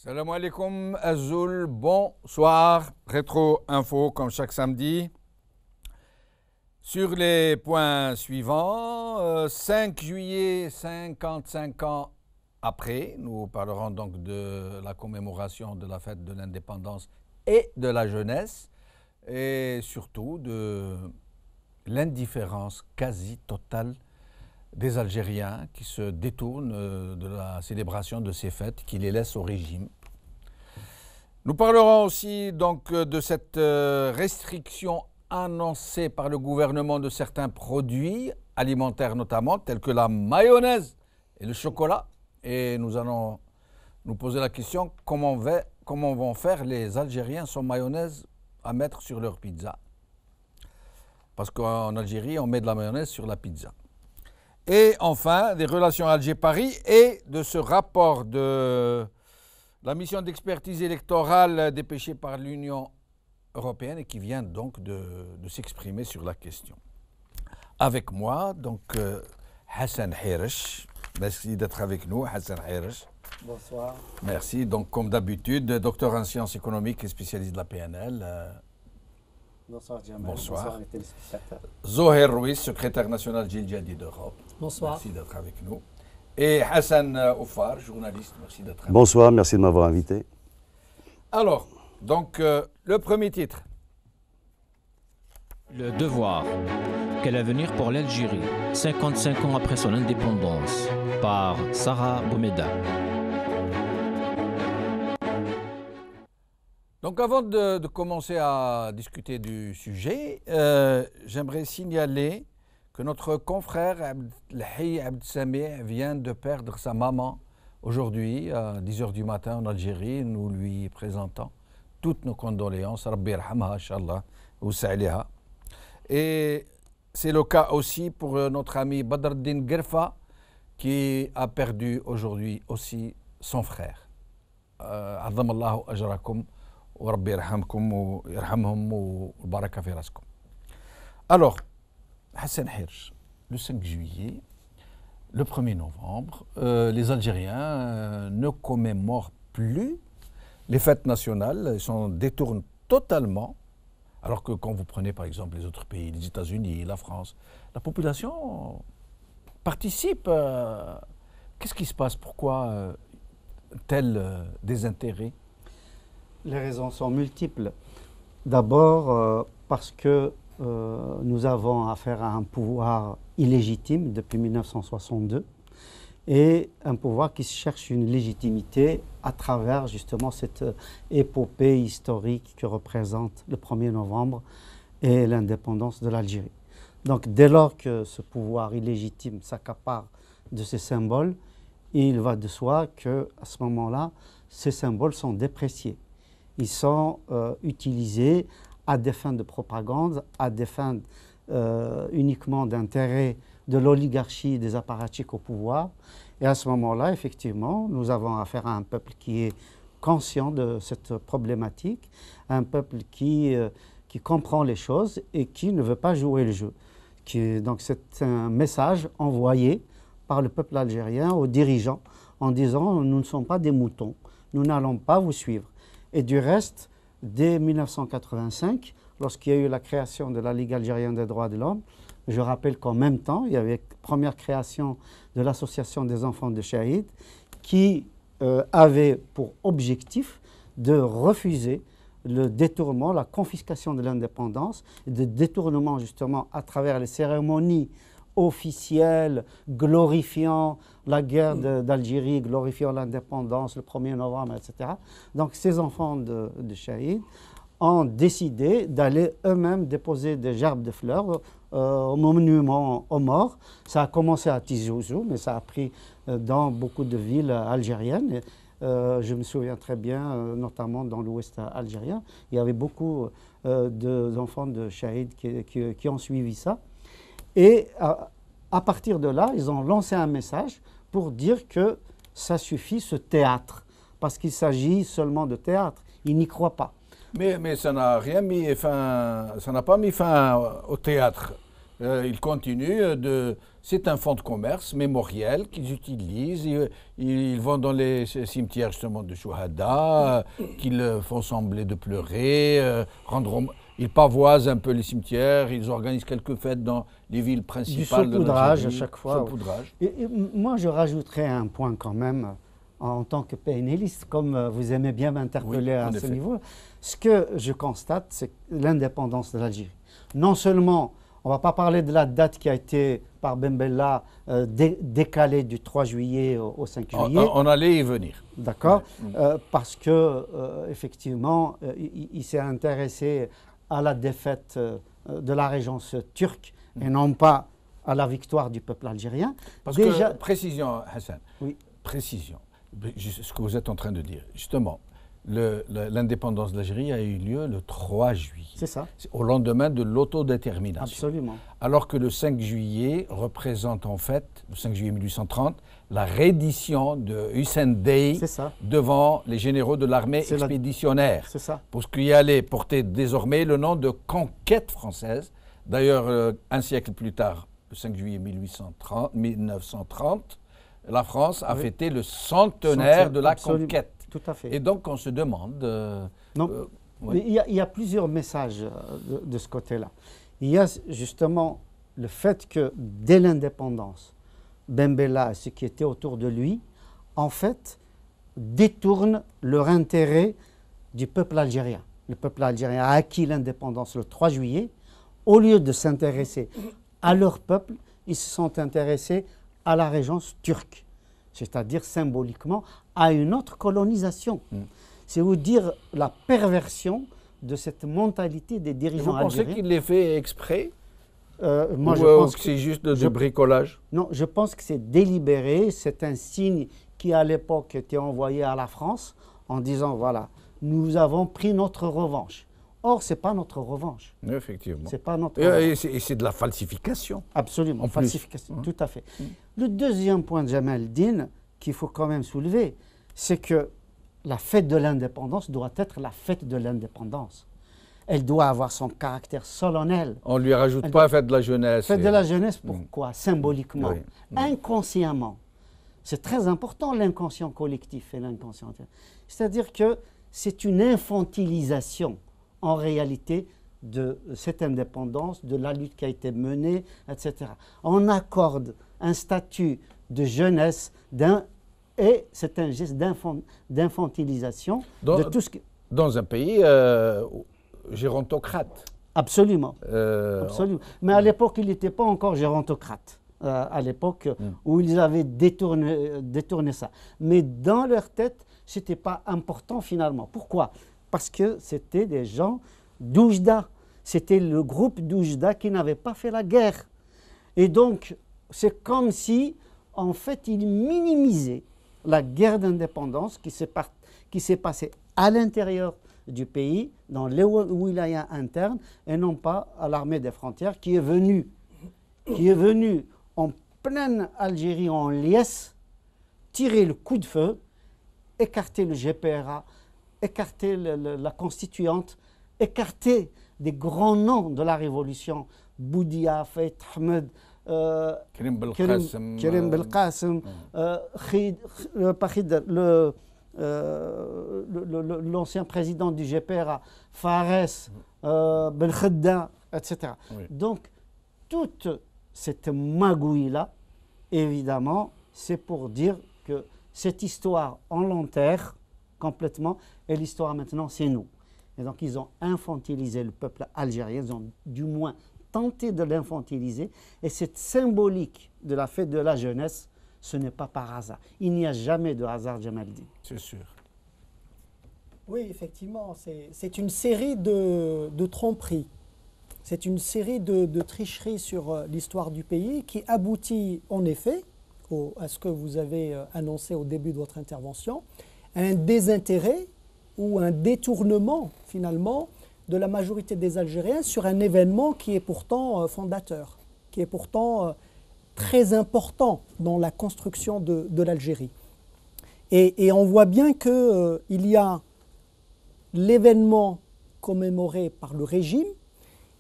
Salam alaikum, Azoul, bonsoir. Rétro Info comme chaque samedi. Sur les points suivants, 5 juillet, 55 ans après, nous parlerons donc de la commémoration de la fête de l'indépendance et de la jeunesse, et surtout de l'indifférence quasi totale des Algériens qui se détournent de la célébration de ces fêtes, qui les laissent au régime. Nous parlerons aussi donc de cette restriction annoncée par le gouvernement de certains produits alimentaires notamment, tels que la mayonnaise et le chocolat. Et nous allons nous poser la question, comment vont faire les Algériens sans mayonnaise à mettre sur leur pizza? Parce qu'en Algérie, on met de la mayonnaise sur la pizza. Et enfin, des relations Alger-Paris et de ce rapport de la mission d'expertise électorale dépêchée par l'Union européenne et qui vient donc de s'exprimer sur la question. Avec moi, donc, Hassan Hiresh. Merci d'être avec nous, Hassan Hiresh. Bonsoir. Merci. Donc, comme d'habitude, docteur en sciences économiques et spécialiste de la PNL. Bonsoir, Jamal. Bonsoir. Les téléspectateurs. Zoher Rouis, secrétaire national Jil Jadi d'Europe. Bonsoir. Merci d'être avec nous. Et Hassan Oufar, journaliste, merci d'être avec nous. Bonsoir, merci de m'avoir invité. Alors, donc, le premier titre. Le devoir. Quel avenir pour l'Algérie, 55 ans après son indépendance, par Sarah Boumeda. Donc avant de commencer à discuter du sujet, j'aimerais signaler que notre confrère Abdelhaï Abdessameh vient de perdre sa maman aujourd'hui à 10h du matin en Algérie. Nous lui présentons toutes nos condoléances. Rabbi yarhamha, Inch'Allah, ou sa'liha. Et c'est le cas aussi pour notre ami Badreddine Gerfa qui a perdu aujourd'hui aussi son frère. Azamallahu ajrakum. Alors, Hassan Hiresh, le 5 juillet, le 1er novembre, les Algériens ne commémorent plus les fêtes nationales, ils s'en détournent totalement, alors que quand vous prenez par exemple les autres pays, les États-Unis, la France, la population participe. Qu'est-ce qui se passe? Pourquoi tel désintérêt? Les raisons sont multiples. D'abord, parce que nous avons affaire à un pouvoir illégitime depuis 1962 et un pouvoir qui cherche une légitimité à travers justement cette épopée historique que représente le 1er novembre et l'indépendance de l'Algérie. Donc dès lors que ce pouvoir illégitime s'accapare de ces symboles, il va de soi qu'à ce moment-là, ces symboles sont dépréciés. Ils sont utilisés à des fins de propagande, à des fins uniquement d'intérêt de l'oligarchie des apparatchiks au pouvoir. Et à ce moment-là, effectivement, nous avons affaire à un peuple qui est conscient de cette problématique, un peuple qui comprend les choses et qui ne veut pas jouer le jeu. Donc c'est un message envoyé par le peuple algérien aux dirigeants en disant « nous ne sommes pas des moutons, nous n'allons pas vous suivre ». Et du reste, dès 1985, lorsqu'il y a eu la création de la Ligue algérienne des droits de l'homme, je rappelle qu'en même temps, il y avait la première création de l'Association des enfants de Shahid qui avait pour objectif de refuser le détournement, la confiscation de l'indépendance, de détournement justement à travers les cérémonies officielles, glorifiant la guerre d'Algérie, glorifiant l'indépendance, le 1er novembre, etc. Donc ces enfants de Shahid ont décidé d'aller eux-mêmes déposer des gerbes de fleurs au monument aux morts. Ça a commencé à Tizi Ouzou, mais ça a pris dans beaucoup de villes algériennes. Je me souviens très bien, notamment dans l'ouest algérien, il y avait beaucoup d'enfants de Shahid qui ont suivi ça. Et à partir de là, ils ont lancé un message pour dire que ça suffit ce théâtre, parce qu'il s'agit seulement de théâtre. Ils n'y croient pas. Mais ça n'a rien mis fin, ça n'a pas mis fin au théâtre. Ils continuent de... C'est un fonds de commerce mémoriel qu'ils utilisent. Ils vont dans les cimetières justement de Chouhada, qu'ils font sembler de pleurer, ils pavoisent un peu les cimetières, ils organisent quelques fêtes dans les villes principales de l'Algérie. Du saupoudrage à chaque fois. Saupoudrage. Et moi, je rajouterais un point quand même, en tant que PNListe, comme vous aimez bien m'interpeller à ce niveau. Ce que je constate, c'est l'indépendance de l'Algérie. Non seulement, on ne va pas parler de la date qui a été par Ben Bella décalée du 3 juillet au 5 juillet. On allait y venir. D'accord. Parce que effectivement, il s'est intéressé à la défaite de la régence turque et non pas à la victoire du peuple algérien. Parce que, précision, Hassan, oui. Précision, ce que vous êtes en train de dire, justement, l'indépendance de l'Algérie a eu lieu le 3 juillet. C'est ça. Au lendemain de l'autodétermination. Absolument. Alors que le 5 juillet représente en fait, le 5 juillet 1830, la reddition de Hussein Dey devant les généraux de l'armée expéditionnaire. C'est ça. Pour ce qui allait porter désormais le nom de conquête française. D'ailleurs, un siècle plus tard, le 5 juillet 1930, la France a fêté le centenaire de la conquête. Tout à fait. Et donc, on se demande... il y a plusieurs messages de ce côté-là. Il y a justement le fait que, dès l'indépendance, Ben Bella et ceux qui étaient autour de lui, en fait, détournent leur intérêt du peuple algérien. Le peuple algérien a acquis l'indépendance le 3 juillet. Au lieu de s'intéresser à leur peuple, ils se sont intéressés à la régence turque, c'est-à-dire symboliquement à une autre colonisation. C'est vous dire la perversion de cette mentalité des dirigeants algériens. Vous pensez qu'il les fait exprès moi, je pense que c'est juste de bricolage? Non, je pense que c'est délibéré. C'est un signe qui, à l'époque, était envoyé à la France en disant, voilà, nous avons pris notre revanche. Or, ce n'est pas notre revanche. Effectivement. C'est pas notre et c'est de la falsification. Absolument, falsification, tout à fait. Le deuxième point de Jamel el-Din qu'il faut quand même soulever, c'est que la fête de l'indépendance doit être la fête de l'indépendance. Elle doit avoir son caractère solennel. On ne lui rajoute pas fête de la jeunesse. Fête de la jeunesse, pourquoi? Symboliquement. Oui. Inconsciemment. C'est très important, l'inconscient collectif et l'inconscient. C'est-à-dire que c'est une infantilisation, en réalité, de cette indépendance, de la lutte qui a été menée, etc. On accorde un statut de jeunesse et c'est un geste d'infantilisation de tout ce qui... Dans un pays gérontocrate. Absolument. Absolument. Mais à l'époque, il n'était pas encore gérontocrate. À l'époque où ils avaient détourné ça. Mais dans leur tête, ce n'était pas important finalement. Pourquoi? Parce que c'était des gens d'Oujda. C'était le groupe d'Oujda qui n'avait pas fait la guerre. Et donc, c'est comme si, en fait, ils minimisaient la guerre d'indépendance qui s'est passée à l'intérieur du pays, dans les wilayas internes, et non pas à l'armée des frontières qui est venue en pleine Algérie en liesse, tirer le coup de feu, écarter le GPRA, écarter la constituante, écarter des grands noms de la révolution, Boudia, Fait Ahmed, Kerim Belkacem, l'ancien président du GPRA, Fares, Ben Khedda, etc. Oui. Donc, toute cette magouille-là, évidemment, c'est pour dire que cette histoire, on l'enterre complètement, et l'histoire maintenant, c'est nous. Et donc, ils ont infantilisé le peuple algérien, ils ont du moins tenté de l'infantiliser, et cette symbolique de la fête de la jeunesse, ce n'est pas par hasard. Il n'y a jamais de hasard, Jamel el-Din. C'est sûr. Oui, effectivement, c'est une série de tromperies. C'est une série de tricheries sur l'histoire du pays qui aboutit en effet à ce que vous avez annoncé au début de votre intervention, à un désintérêt ou un détournement finalement de la majorité des Algériens sur un événement qui est pourtant fondateur, qui est pourtant très important dans la construction de l'Algérie. Et on voit bien qu'il y a l'événement commémoré par le régime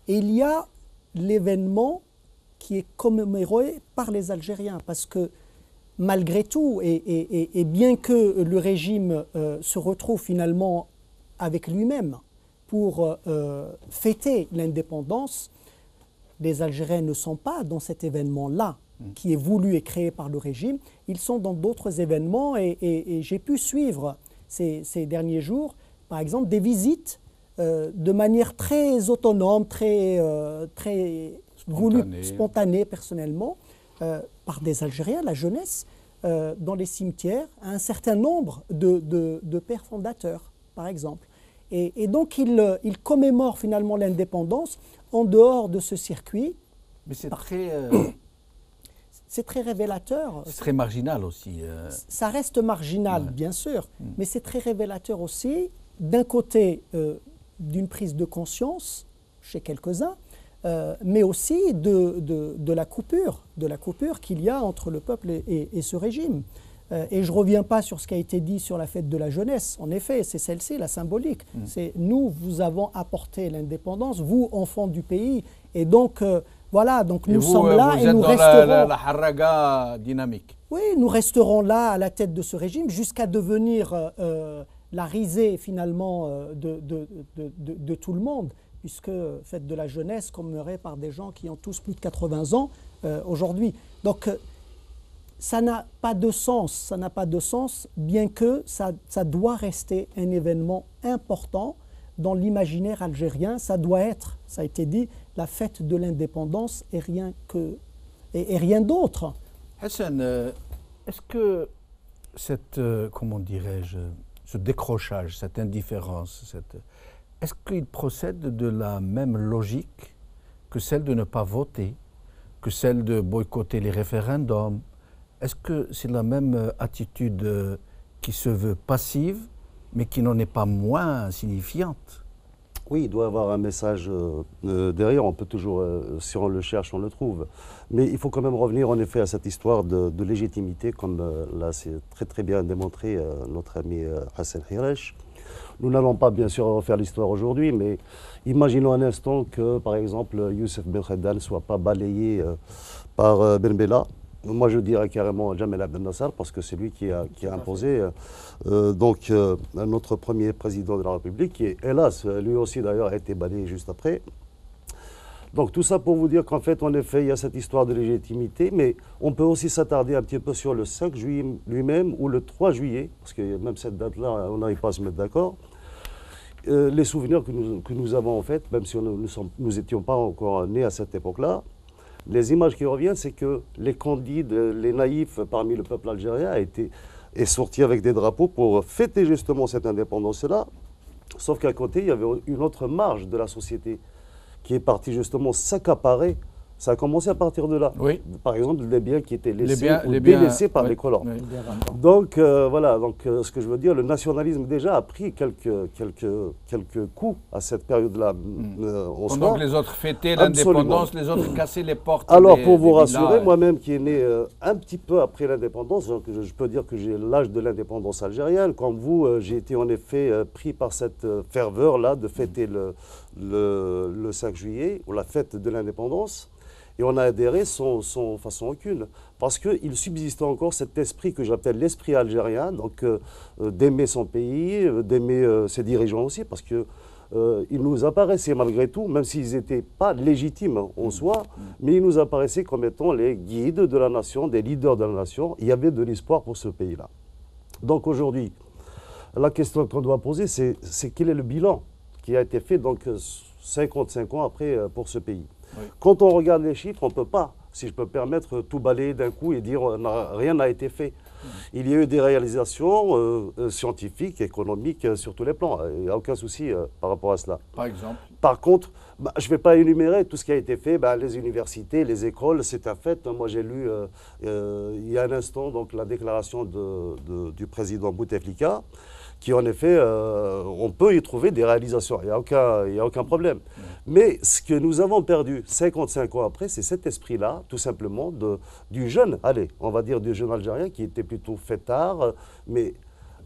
et il y a l'événement qui est commémoré par les Algériens. Parce que malgré tout, et bien que le régime se retrouve finalement avec lui-même pour fêter l'indépendance, les Algériens ne sont pas dans cet événement-là qui est voulu et créé par le régime. Ils sont dans d'autres événements et j'ai pu suivre ces derniers jours, par exemple, des visites de manière très autonome, très voulue, spontanée personnellement, par des Algériens, la jeunesse, dans les cimetières, un certain nombre de pères fondateurs, par exemple. Et donc, ils commémorent finalement l'indépendance en dehors de ce circuit. Mais c'est très... c'est très révélateur. C'est très marginal aussi. Ça reste marginal, bien sûr, mais c'est très révélateur aussi, d'un côté, d'une prise de conscience chez quelques-uns, mais aussi de la coupure qu'il y a entre le peuple et ce régime. Et je ne reviens pas sur ce qui a été dit sur la fête de la jeunesse. En effet, c'est celle-ci, la symbolique. C'est nous, vous avons apporté l'indépendance, vous, enfants du pays. Et donc, voilà, donc nous sommes là et nous resterons... la harraga dynamique. Oui, nous resterons là à la tête de ce régime jusqu'à devenir la risée finalement de tout le monde, puisque fête de la jeunesse commémorée par des gens qui ont tous plus de 80 ans aujourd'hui. Donc, ça n'a pas de sens, bien que ça doit rester un événement important dans l'imaginaire algérien. Ça doit être, ça a été dit, la fête de l'indépendance et rien d'autre. Hassan, est-ce que comment dirais-je, ce décrochage, cette indifférence, est-ce qu'il procède de la même logique que celle de ne pas voter, que celle de boycotter les référendums? Est-ce que c'est la même attitude qui se veut passive, mais qui n'en est pas moins signifiante? Oui, il doit y avoir un message derrière. On peut toujours, si on le cherche, on le trouve. Mais il faut quand même revenir en effet à cette histoire de légitimité, comme là c'est très bien démontré notre ami Hassan Hiresh. Nous n'allons pas bien sûr refaire l'histoire aujourd'hui, mais imaginons un instant que par exemple Youssef Ben Kheddan ne soit pas balayé par Ben Bella. Moi, je dirais carrément Jamal Abdel Nasser, parce que c'est lui qui a imposé notre premier président de la République, qui, hélas, lui aussi d'ailleurs a été balayé juste après. Donc tout ça pour vous dire qu'en fait, en effet, il y a cette histoire de légitimité, mais on peut aussi s'attarder un petit peu sur le 5 juillet lui-même ou le 3 juillet, parce que même cette date-là, on n'arrive pas à se mettre d'accord. Les souvenirs que nous avons en fait, même si nous n'étions pas encore nés à cette époque-là, les images qui reviennent, c'est que les candides, les naïfs parmi le peuple algérien est sorti avec des drapeaux pour fêter justement cette indépendance-là. Sauf qu'à côté, il y avait une autre marge de la société qui est partie justement s'accaparer. Ça a commencé à partir de là. Oui. Par exemple, les biens qui étaient laissés ou délaissés par les colons. Oui. Donc voilà, ce que je veux dire, le nationalisme déjà a pris quelques coups à cette période-là. Pendant que les autres fêtaient l'indépendance, les autres cassaient les portes. Alors pour vous rassurer, moi-même qui est né un petit peu après l'indépendance, je peux dire que j'ai l'âge de l'indépendance algérienne. Comme vous, j'ai été en effet pris par cette ferveur-là de fêter le 5 juillet, ou la fête de l'indépendance. Et on a adhéré sans façon aucune, parce qu'il subsistait encore cet esprit que j'appelle l'esprit algérien, donc d'aimer son pays, d'aimer ses dirigeants aussi, parce que ils nous apparaissaient malgré tout, même s'ils n'étaient pas légitimes en soi, mais ils nous apparaissaient comme étant les guides de la nation, des leaders de la nation. Il y avait de l'espoir pour ce pays-là. Donc aujourd'hui, la question qu'on doit poser, c'est quel est le bilan qui a été fait donc 55 ans après pour ce pays. Oui. Quand on regarde les chiffres, on ne peut pas, si je peux me permettre, tout balayer d'un coup et dire rien n'a été fait. Il y a eu des réalisations scientifiques, économiques sur tous les plans. Il n'y a aucun souci par rapport à cela. Par exemple. Par contre, je ne vais pas énumérer tout ce qui a été fait. Les universités, les écoles, c'est un fait. Moi, j'ai lu il y a un instant donc, la déclaration du président Bouteflika, qui en effet, on peut y trouver des réalisations. Il n'y a aucun problème. Mais ce que nous avons perdu 55 ans après, c'est cet esprit-là, tout simplement, du jeune, on va dire du jeune Algérien, qui était plutôt fêtard. Mais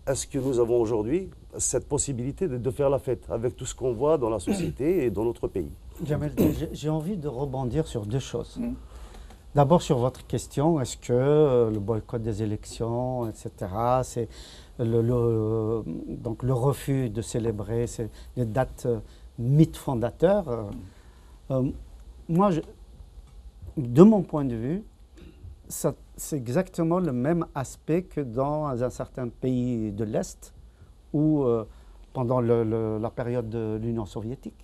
est-ce que nous avons aujourd'hui cette possibilité de faire la fête avec tout ce qu'on voit dans la société et dans notre pays? Jamel, j'ai envie de rebondir sur deux choses. D'abord sur votre question, est-ce que le boycott des élections, etc., c'est donc le refus de célébrer les dates mythes fondateurs moi, de mon point de vue, c'est exactement le même aspect que dans un certain pays de l'Est ou pendant la période de l'Union soviétique.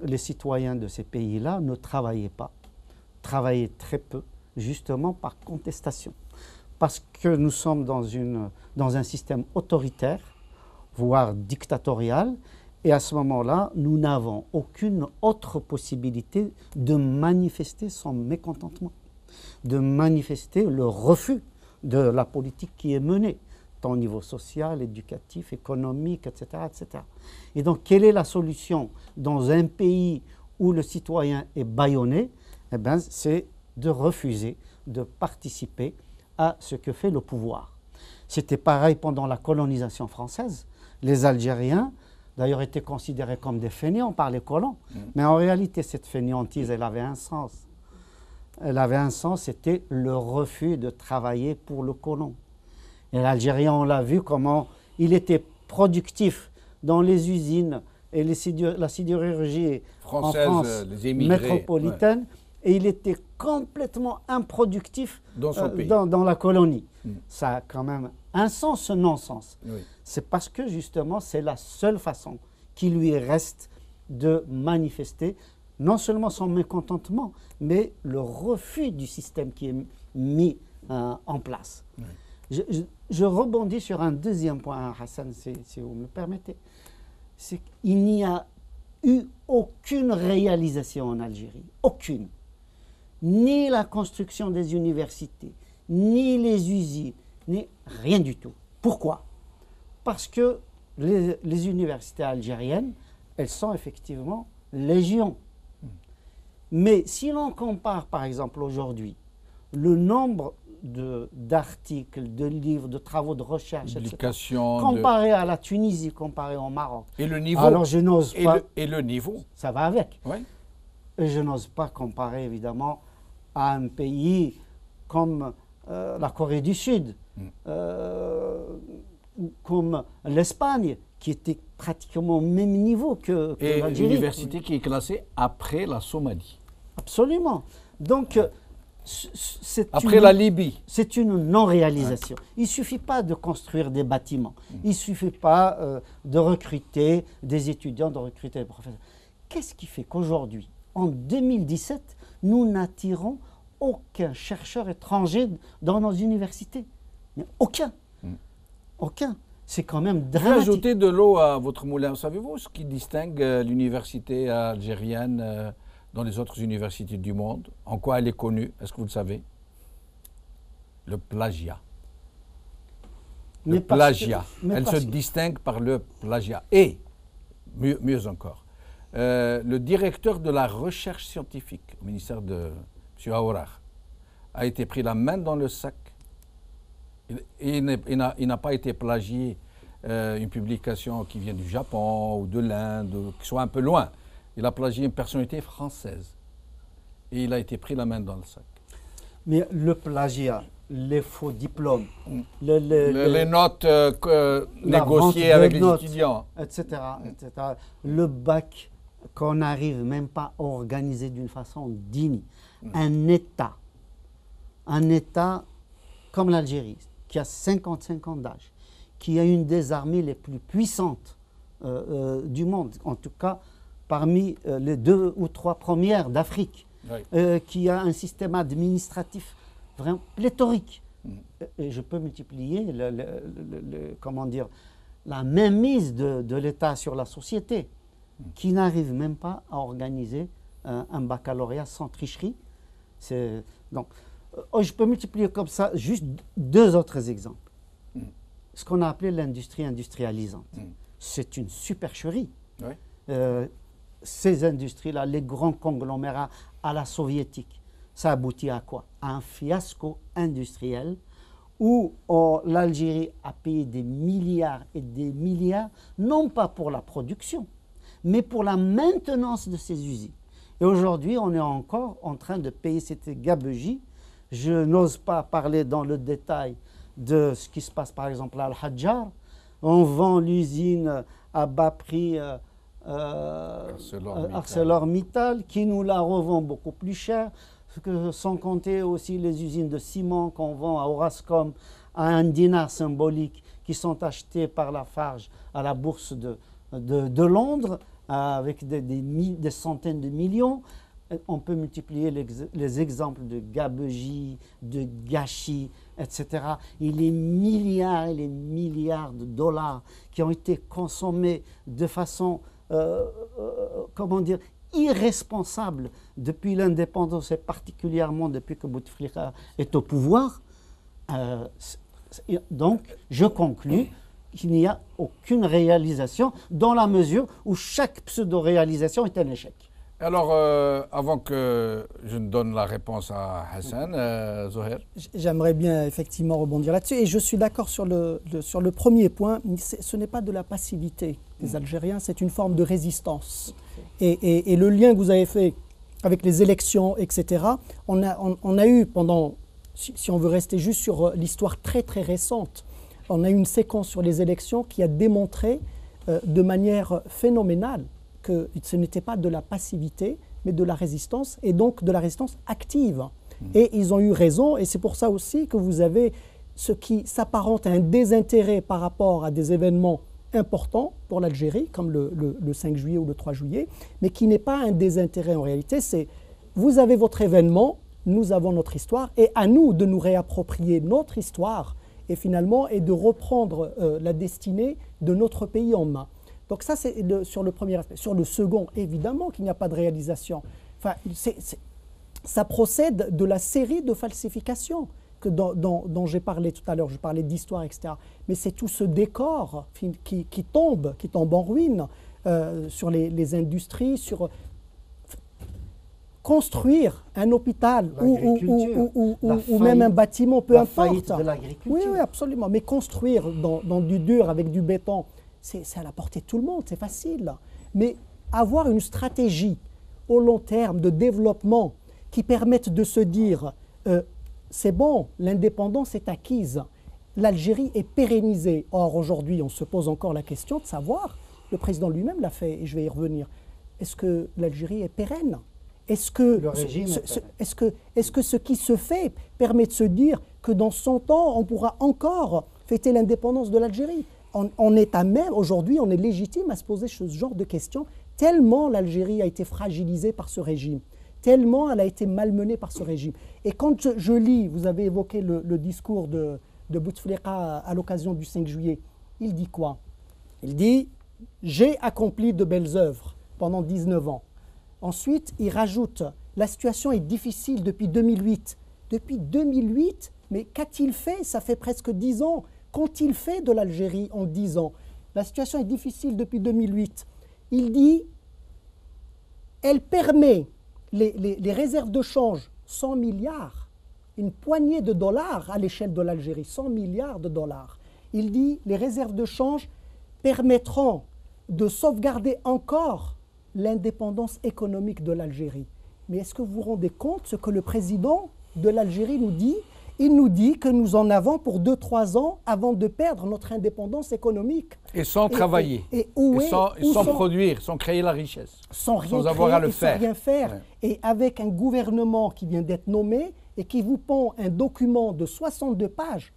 Les citoyens de ces pays-là ne travaillaient pas, travaillaient très peu, justement par contestation. Parce que nous sommes dans un système autoritaire, voire dictatorial, et à ce moment-là, nous n'avons aucune autre possibilité de manifester son mécontentement, de manifester le refus de la politique qui est menée, tant au niveau social, éducatif, économique, etc., etc. Et donc, quelle est la solution dans un pays où le citoyen est bâillonné? Eh bien, c'est de refuser de participer à ce que fait le pouvoir. C'était pareil pendant la colonisation française. Les Algériens, d'ailleurs, étaient considérés comme des fainéants par les colons. Mais en réalité, cette fainéantise, elle avait un sens. Elle avait un sens, c'était le refus de travailler pour le colon. Et l'Algérien, on l'a vu comment il était productif dans les usines et la sidérurgie française, en France les émigrés, métropolitaine, ouais. Et il était complètement improductif dans son pays. Dans la colonie. Ça a quand même un sens, ce non-sens. Oui. C'est parce que justement, c'est la seule façon qui lui reste de manifester non seulement son mécontentement, mais le refus du système qui est mis en place. Oui. Je rebondis sur un deuxième point, Hassan, si vous me permettez. C'est qu'il n'y a eu aucune réalisation en Algérie, aucune. Ni la construction des universités, ni les usines, ni rien du tout. Pourquoi? Parce que les universités algériennes, elles sont effectivement légion. Mais si l'on compare, par exemple, aujourd'hui, le nombre d'articles, de livres, de travaux de recherche, etc., comparé à la Tunisie, comparé au Maroc. Et le niveau. Alors je n'ose pas. Et le niveau. Ça va avec. Oui. Et je n'ose pas comparer, évidemment, à un pays comme la Corée du Sud, comme l'Espagne, qui était pratiquement au même niveau que l'Algérie. Et l'université qui est classée après la Somalie. Absolument. Donc, après la Libye. C'est une non-réalisation. Il ne suffit pas de construire des bâtiments. Il ne suffit pas de recruter des étudiants, de recruter des professeurs. Qu'est-ce qui fait qu'aujourd'hui, en 2017, nous n'attirons aucun chercheur étranger dans nos universités? Mais aucun. Aucun. C'est quand même dramatique. Vous ajoutez de l'eau à votre moulin. Savez-vous ce qui distingue l'université algérienne dans les autres universités du monde? En quoi elle est connue? Est-ce que vous le savez? Le plagiat. Le plagiat. Elle se distingue par le plagiat. Et, mieux encore, le directeur de la recherche scientifique au ministère de M. Aourar a été pris la main dans le sac. Il n'a pas été plagié une publication qui vient du Japon ou de l'Inde, qui soit un peu loin. Il a plagié une personnalité française. Et il a été pris la main dans le sac. Mais le plagiat, les faux diplômes, les notes négociées avec les étudiants, etc., etc. Le bac qu'on n'arrive même pas à organiser d'une façon digne. Un État comme l'Algérie, qui a 55 ans d'âge, qui a une des armées les plus puissantes du monde, en tout cas parmi les 2 ou 3 premières d'Afrique, oui. Qui a un système administratif vraiment pléthorique. Et je peux multiplier comment dire, la mainmise de l'État sur la société, qui n'arrive même pas à organiser un baccalauréat sans tricherie. Donc, je peux multiplier comme ça juste 2 autres exemples. Ce qu'on a appelé l'industrie industrialisante. C'est une supercherie. Oui. Ces industries-là, les grands conglomérats à la soviétique, ça aboutit à quoi? À un fiasco industriel où l'Algérie a payé des milliards et des milliards, non pas pour la production, mais pour la maintenance de ces usines. Et aujourd'hui, on est encore en train de payer cette gabegie. Je n'ose pas parler dans le détail de ce qui se passe par exemple à Al-Hadjar. On vend l'usine à bas prix ArcelorMittal qui nous la revend beaucoup plus cher, sans compter aussi les usines de ciment qu'on vend à Orascom à un dinar symbolique qui sont achetées par Lafarge à la bourse de Londres avec des centaines de millions. On peut multiplier les exemples de gabegie, de gâchis, etc. Et les milliards et les milliards de dollars qui ont été consommés de façon, comment dire, irresponsable depuis l'indépendance et particulièrement depuis que Bouteflika est au pouvoir. Donc, je conclus qu'il n'y a aucune réalisation dans la mesure où chaque pseudo-réalisation est un échec. Alors, avant que je ne donne la réponse à Hassan, Zoher. J'aimerais bien effectivement rebondir là-dessus. Et je suis d'accord sur le premier point. Ce n'est pas de la passivité des Algériens, c'est une forme de résistance. Et le lien que vous avez fait avec les élections, etc., on a eu pendant, si on veut rester juste sur l'histoire très très récente, on a eu une séquence sur les élections qui a démontré de manière phénoménale que ce n'était pas de la passivité, mais de la résistance, et donc de la résistance active. Et ils ont eu raison, et c'est pour ça aussi que vous avez ce qui s'apparente à un désintérêt par rapport à des événements importants pour l'Algérie, comme le 5 juillet ou le 3 juillet, mais qui n'est pas un désintérêt en réalité, c'est vous avez votre événement, nous avons notre histoire, et à nous de nous réapproprier notre histoire, et finalement, et de reprendre la destinée de notre pays en main. Donc ça, c'est sur le premier aspect. Sur le second, évidemment qu'il n'y a pas de réalisation. Enfin, ça procède de la série de falsifications dont j'ai parlé tout à l'heure. Je parlais d'histoire, etc. Mais c'est tout ce décor qui tombe en ruine sur les industries, sur construire un hôpital ou même un bâtiment, peu importe. De l'agriculture. Oui, absolument. Mais construire dans du dur avec du béton, c'est à la portée de tout le monde, c'est facile. Mais avoir une stratégie au long terme de développement qui permette de se dire c'est bon, l'indépendance est acquise, l'Algérie est pérennisée. Or, aujourd'hui, on se pose encore la question de savoir, le président lui-même l'a fait, et je vais y revenir, est-ce que l'Algérie est pérenne ? Est-ce que ce qui se fait permet de se dire que dans 100 ans, on pourra encore fêter l'indépendance de l'Algérie ? On est à même, aujourd'hui, on est légitime à se poser ce genre de questions, tellement l'Algérie a été fragilisée par ce régime, tellement elle a été malmenée par ce régime. Et quand je lis, vous avez évoqué le discours de Bouteflika à l'occasion du 5 juillet, il dit quoi ? Il dit « J'ai accompli de belles œuvres pendant 19 ans ». Ensuite, il rajoute « La situation est difficile depuis 2008 ». Depuis 2008, mais qu'a-t-il fait ? Ça fait presque 10 ans. Qu'ont-ils fait de l'Algérie en 10 ans ? La situation est difficile depuis 2008. Il dit, elle permet les réserves de change, 100 milliards, une poignée de dollars à l'échelle de l'Algérie, 100 milliards de dollars. Il dit, les réserves de change permettront de sauvegarder encore l'indépendance économique de l'Algérie. Mais est-ce que vous vous rendez compte ce que le président de l'Algérie nous dit ? Il nous dit que nous en avons pour 2-3 ans avant de perdre notre indépendance économique. Et sans travailler, sans produire, sans créer la richesse, sans avoir à le faire. Sans rien faire. Ouais. Et avec un gouvernement qui vient d'être nommé et qui vous pond un document de 62 pages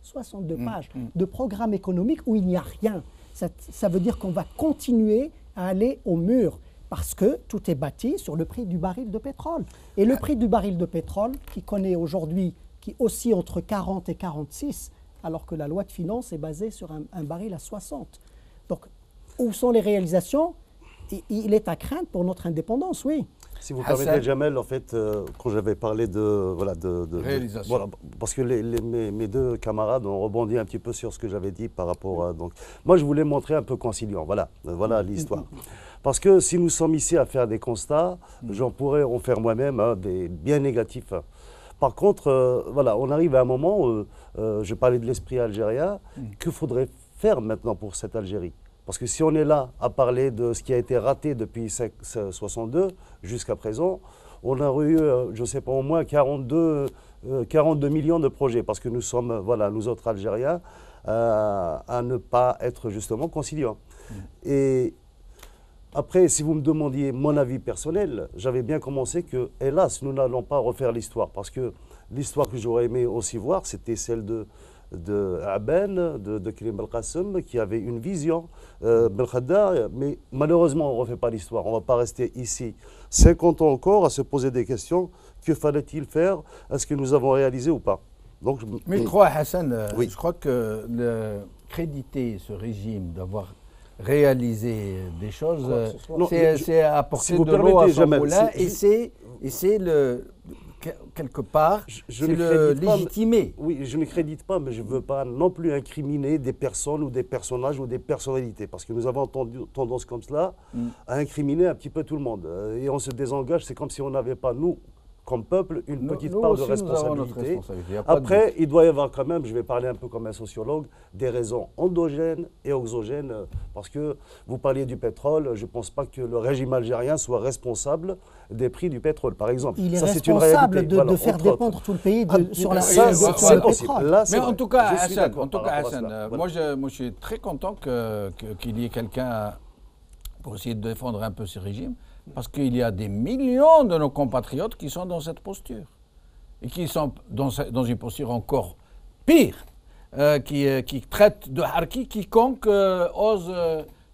de programme économique où il n'y a rien. Ça veut dire qu'on va continuer à aller au mur parce que tout est bâti sur le prix du baril de pétrole. Et le prix du baril de pétrole qui connaît aujourd'hui qui oscille entre 40 et 46, alors que la loi de finances est basée sur un baril à 60. Donc, où sont les réalisations ? Il est à craindre pour notre indépendance, oui. Si vous permettez, Jamel, en fait, quand j'avais parlé de réalisation, voilà, parce que mes deux camarades ont rebondi un petit peu sur ce que j'avais dit par rapport à... Donc, moi, je voulais montrer un peu conciliant. Voilà l'histoire. Parce que si nous sommes ici à faire des constats, j'en pourrais en faire moi-même des bien négatifs. Par contre, voilà, on arrive à un moment, je parlais de l'esprit algérien, qu'il faudrait faire maintenant pour cette Algérie. Parce que si on est là à parler de ce qui a été raté depuis 1962 jusqu'à présent, on a eu, je ne sais pas, au moins 42 millions de projets. Parce que nous sommes, voilà, nous autres Algériens, à ne pas être justement conciliants. Et après, si vous me demandiez mon avis personnel, j'avais bien commencé que, hélas, nous n'allons pas refaire l'histoire. Parce que l'histoire que j'aurais aimé aussi voir, c'était celle de Aben, de Karim Belkacem, qui avait une vision, Belkhadar, mais malheureusement, on ne refait pas l'histoire. On ne va pas rester ici 50 ans encore à se poser des questions. Que fallait-il faire? Est-ce que nous avons réalisé ou pas? Donc, mais je crois, Hassan, oui. je crois que créditer ce régime d'avoir réalisé des choses, c'est apporter si de l'eau à son moulin, et c'est le... quelque part, c'est le légitimer. Oui, je ne crédite pas, mais je ne veux pas non plus incriminer des personnes ou des personnages ou des personnalités. Parce que nous avons tendance comme cela à incriminer un petit peu tout le monde. Et on se désengage, c'est comme si on n'avait pas, nous, comme peuple, une petite part de responsabilité. Après, il doit y avoir quand même, je vais parler un peu comme un sociologue, des raisons endogènes et exogènes. Parce que vous parliez du pétrole, je ne pense pas que le régime algérien soit responsable des prix du pétrole, par exemple. Il est ça, responsable de faire dépendre tout le pays sur la c'est possible. Mais en tout cas, Hassan, moi je suis très content qu'il y ait quelqu'un pour essayer de défendre un peu ce régime. Parce qu'il y a des millions de nos compatriotes qui sont dans cette posture. Et qui sont dans une posture encore pire, qui traite de harki quiconque ose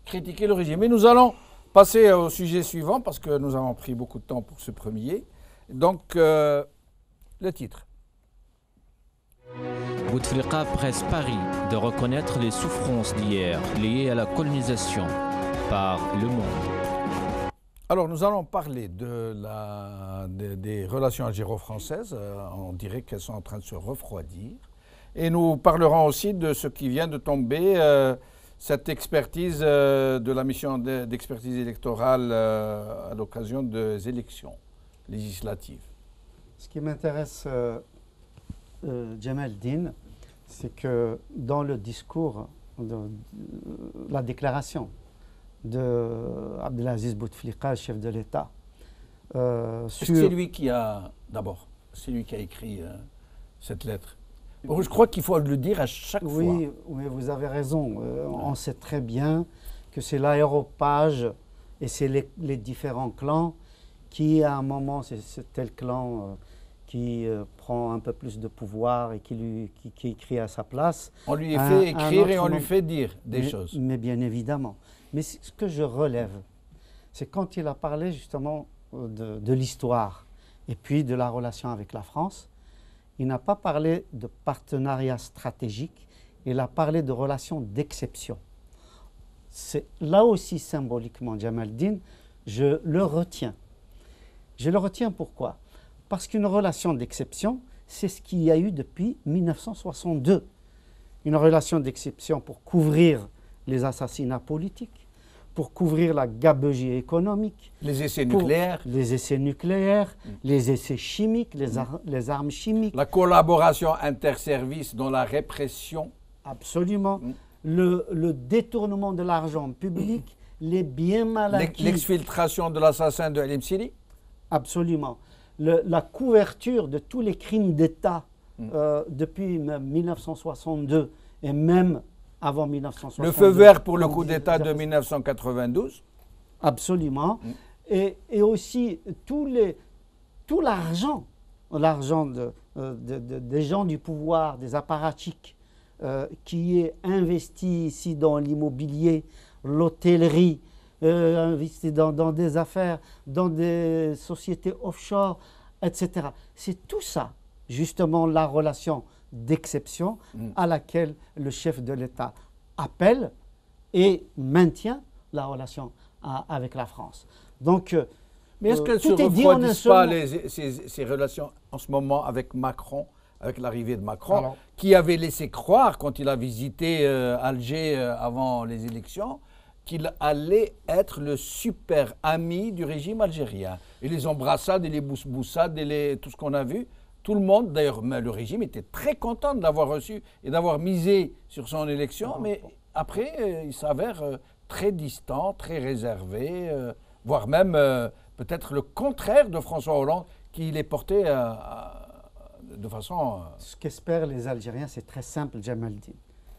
critiquer le régime. Mais nous allons passer au sujet suivant, parce que nous avons pris beaucoup de temps pour ce premier. Donc, le titre. Bouteflika presse Paris de reconnaître les souffrances d'hier liées à la colonisation par le monde. Alors, nous allons parler des relations algéro-françaises. On dirait qu'elles sont en train de se refroidir. Et nous parlerons aussi de ce qui vient de tomber, cette expertise de la mission d'expertise électorale à l'occasion des élections législatives. Ce qui m'intéresse, Djemal Din, c'est que dans le discours, la déclaration de Abdelaziz Bouteflika, chef de l'État. C'est lui qui a, d'abord, c'est lui qui a écrit cette lettre. Bon, je crois qu'il faut le dire à chaque fois. Oui, vous avez raison. On sait très bien que c'est l'aéropage et c'est les différents clans qui, à un moment, c'est tel clan qui prend un peu plus de pouvoir et qui écrit à sa place. On lui fait écrire et on lui fait dire des choses. Mais bien évidemment. Mais ce que je relève, c'est quand il a parlé justement de l'histoire et puis de la relation avec la France, il n'a pas parlé de partenariat stratégique, il a parlé de relations d'exception. C'est là aussi symboliquement, Djemal Din, je le retiens. Je le retiens pourquoi? Parce qu'une relation d'exception, c'est ce qu'il y a eu depuis 1962. Une relation d'exception pour couvrir les assassinats politiques, pour couvrir la gabegie économique, les essais nucléaires, les essais chimiques, les armes chimiques. La collaboration interservices dans la répression. Absolument. Le détournement de l'argent public, les biens mal acquis. L'exfiltration de l'assassin de El Msili. Absolument. La couverture de tous les crimes d'État depuis 1962 et même avant 1962. Le feu vert pour le coup d'État de 1992. Absolument. Et aussi tout l'argent des gens du pouvoir, des apparatchiks, qui est investi ici dans l'immobilier, l'hôtellerie, investi dans des affaires, dans des sociétés offshore, etc. C'est tout ça, justement, la relation d'exception à laquelle le chef de l'État appelle et maintient la relation avec la France. Donc, mais est-ce qu'elles ne se refroidissent pas ces relations en ce moment avec Macron, avec l'arrivée de Macron, qui avait laissé croire, quand il a visité Alger avant les élections, qu'il allait être le super ami du régime algérien. Et les embrassades et les boussades et tout ce qu'on a vu, tout le monde, d'ailleurs le régime était très content de l'avoir reçu et d'avoir misé sur son élection, mais après il s'avère très distant, très réservé, voire même peut-être le contraire de François Hollande, qui les portait de façon... Ce qu'espèrent les Algériens, c'est très simple, Jamaldine.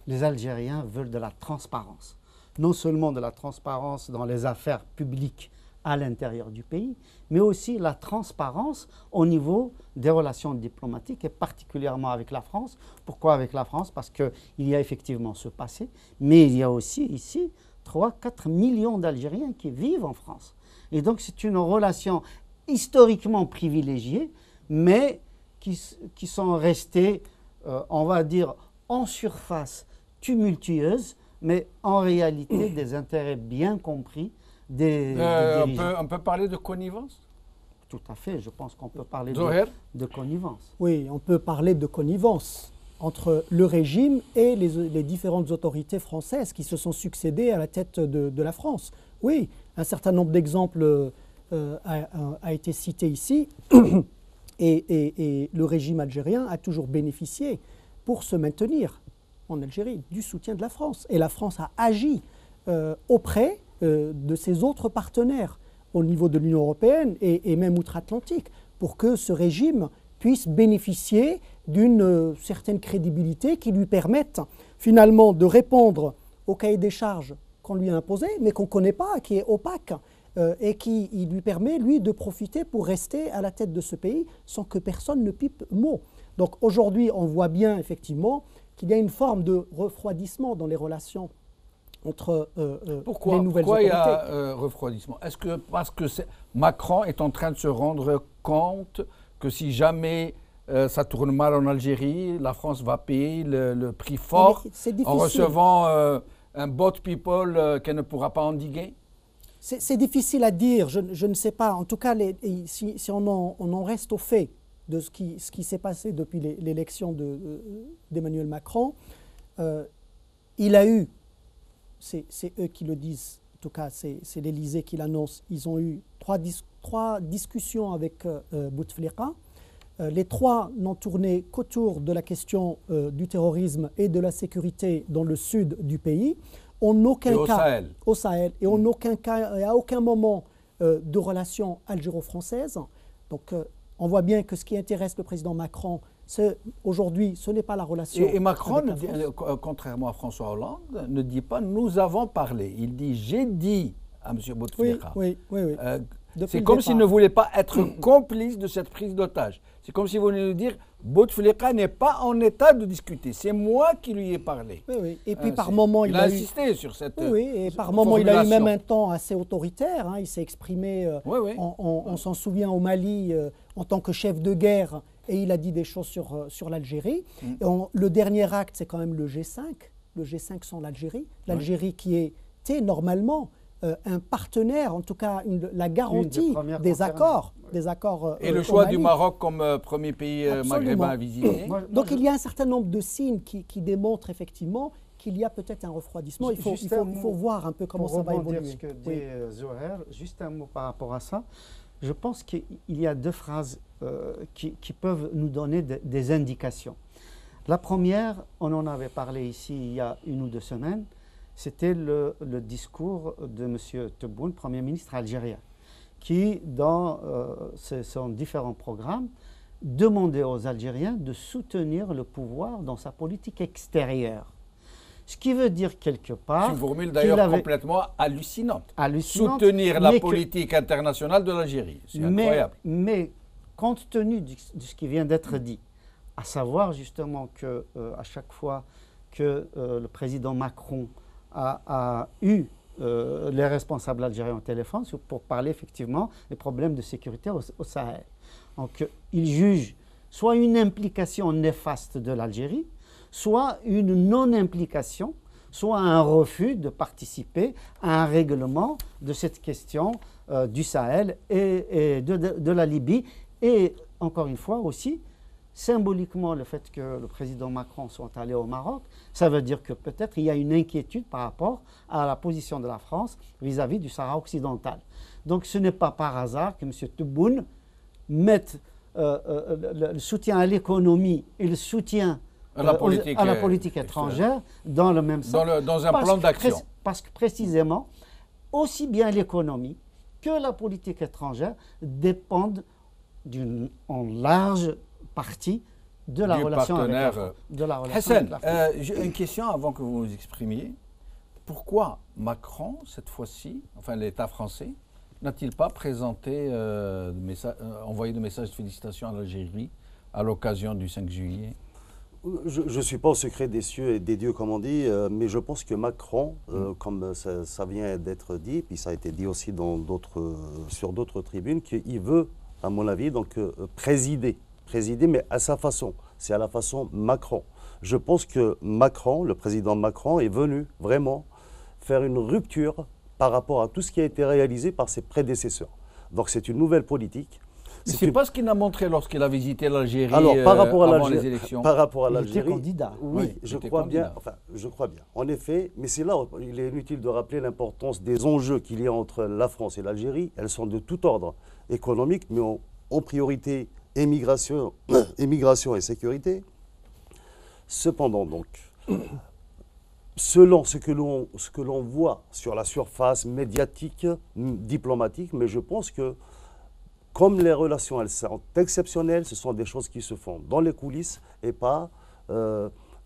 Les Algériens veulent de la transparence. Non seulement de la transparence dans les affaires publiques à l'intérieur du pays, mais aussi la transparence au niveau des relations diplomatiques et particulièrement avec la France. Pourquoi avec la France? Parce qu'il y a effectivement ce passé, mais il y a aussi ici 3-4 millions d'Algériens qui vivent en France. Et donc c'est une relation historiquement privilégiée, mais qui sont restés, on va dire, en surface tumultueuse, mais en réalité des intérêts bien compris des dirigeants. On peut parler de connivence? Tout à fait, je pense qu'on peut parler de connivence. Oui, on peut parler de connivence entre le régime et les différentes autorités françaises qui se sont succédées à la tête de la France. Oui, un certain nombre d'exemples a été cité ici et le régime algérien a toujours bénéficié pour se maintenir en Algérie du soutien de la France. Et la France a agi auprès de ses autres partenaires au niveau de l'Union européenne et même outre-Atlantique pour que ce régime puisse bénéficier d'une certaine crédibilité qui lui permette finalement de répondre au cahier des charges qu'on lui a imposé, mais qu'on ne connaît pas, qui est opaque, et qui lui permet, lui, de profiter pour rester à la tête de ce pays sans que personne ne pipe mot. Donc aujourd'hui, on voit bien effectivement qu'il y a une forme de refroidissement dans les relations entre les nouvelles autorités. Pourquoi il y a refroidissement? Est-ce que parce que Macron est en train de se rendre compte que si jamais ça tourne mal en Algérie, la France va payer le prix fort en recevant un bot people qu'elle ne pourra pas endiguer? C'est difficile à dire, je ne sais pas. En tout cas, si on en reste au fait de ce qui s'est passé depuis l'élection d'Emmanuel Macron, il a eu, c'est eux qui le disent, en tout cas c'est l'Élysée qui l'annonce, ils ont eu trois discussions avec Bouteflika. Les trois n'ont tourné qu'autour de la question du terrorisme et de la sécurité dans le sud du pays. En aucun cas, au Sahel. Et en aucun cas, et à aucun moment de relations algéro-françaises. Donc on voit bien que ce qui intéresse le président Macron, aujourd'hui, ce n'est pas la relation. Et Macron, contrairement à François Hollande, ne dit pas « nous avons parlé ». Il dit « j'ai dit » à M. Bouteflika. Oui. C'est comme s'il ne voulait pas être complice de cette prise d'otage. C'est comme s'il voulait nous dire Bouteflika n'est pas en état de discuter. C'est moi qui lui ai parlé. Oui. Et puis par moment, il a insisté sur cette. Oui. Et par moment, il a eu même un temps assez autoritaire. Il s'est exprimé. On s'en souvient au Mali en tant que chef de guerre, et il a dit des choses sur l'Algérie. Le dernier acte, c'est quand même le G5. Le G5 sans l'Algérie. L'Algérie qui était normalement un partenaire, en tout cas la garantie des accords. Et le choix du Maroc comme premier pays maghrébin à visiter. Donc il y a un certain nombre de signes qui démontrent effectivement qu'il y a peut-être un refroidissement. Il faut voir un peu comment ça va évoluer. Ce que dit Zoher, juste un mot par rapport à ça. Je pense qu'il y a deux phrases qui peuvent nous donner des indications. La première, on en avait parlé ici il y a 1 ou 2 semaines, c'était le discours de M. Tebboune, Premier ministre algérien, qui, dans son différents programmes, demandait aux Algériens de soutenir le pouvoir dans sa politique extérieure. Ce qui veut dire quelque part... C'est une formule d'ailleurs complètement hallucinante. Soutenir la politique internationale de l'Algérie. C'est incroyable. Mais compte tenu de ce qui vient d'être dit, à savoir justement que à chaque fois que le président Macron a eu les responsables algériens au téléphone pour parler effectivement des problèmes de sécurité au Sahel. Donc il juge soit une implication néfaste de l'Algérie, soit une non-implication, soit un refus de participer à un règlement de cette question du Sahel et de la Libye. Et encore une fois aussi, symboliquement, le fait que le président Macron soit allé au Maroc, ça veut dire que peut-être il y a une inquiétude par rapport à la position de la France vis-à-vis du Sahara occidental. Donc ce n'est pas par hasard que M. Tebboune mette le soutien à l'économie et le soutien à la politique étrangère dans le même sens. Dans un plan d'action. Parce que précisément, aussi bien l'économie que la politique étrangère dépendent en large partie de la relation avec Hassan, j'ai une question avant que vous vous exprimiez. Pourquoi Macron, cette fois-ci, enfin l'État français, n'a-t-il pas envoyé de messages de félicitations à l'Algérie à l'occasion du 5 juillet? Je ne suis pas au secret des cieux et des dieux, comme on dit, mais je pense que Macron, comme ça vient d'être dit, puis ça a été dit aussi sur d'autres tribunes, qu'il veut, à mon avis, donc, présider, mais à sa façon. C'est à la façon Macron. Je pense que Macron, le président Macron, est venu vraiment faire une rupture par rapport à tout ce qui a été réalisé par ses prédécesseurs. Donc c'est une nouvelle politique. C'est pas ce qu'il a montré lorsqu'il a visité l'Algérie avant les élections. Par rapport à l'Algérie, il était candidat. Oui, je crois bien. Enfin, je crois bien. En effet, mais c'est là où il est inutile de rappeler l'importance des enjeux qu'il y a entre la France et l'Algérie. Elles sont de tout ordre économique, mais en priorité émigration et sécurité. Cependant, donc, selon ce que l'on voit sur la surface médiatique, diplomatique, mais je pense que comme les relations elles sont exceptionnelles, ce sont des choses qui se font dans les coulisses et pas.